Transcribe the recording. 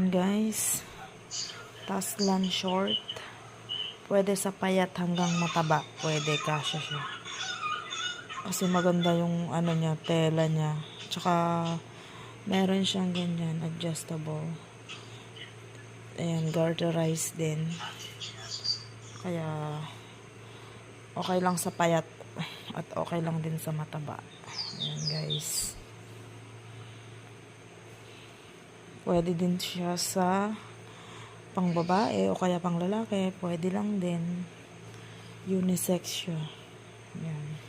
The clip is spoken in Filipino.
Guys, taslan short. Pwede sa payat hanggang mataba. Pwede, kasya siya. Kasi maganda yung ano niya, tela niya. Tsaka meron siyang ganyan, adjustable. Ayan, garterized din. Kaya okay lang sa payat at okay lang din sa mataba. Ayan guys. Pwede din siya sa pang babae o kaya pang lalaki. Pwede lang din. Unisex siya. Ayan.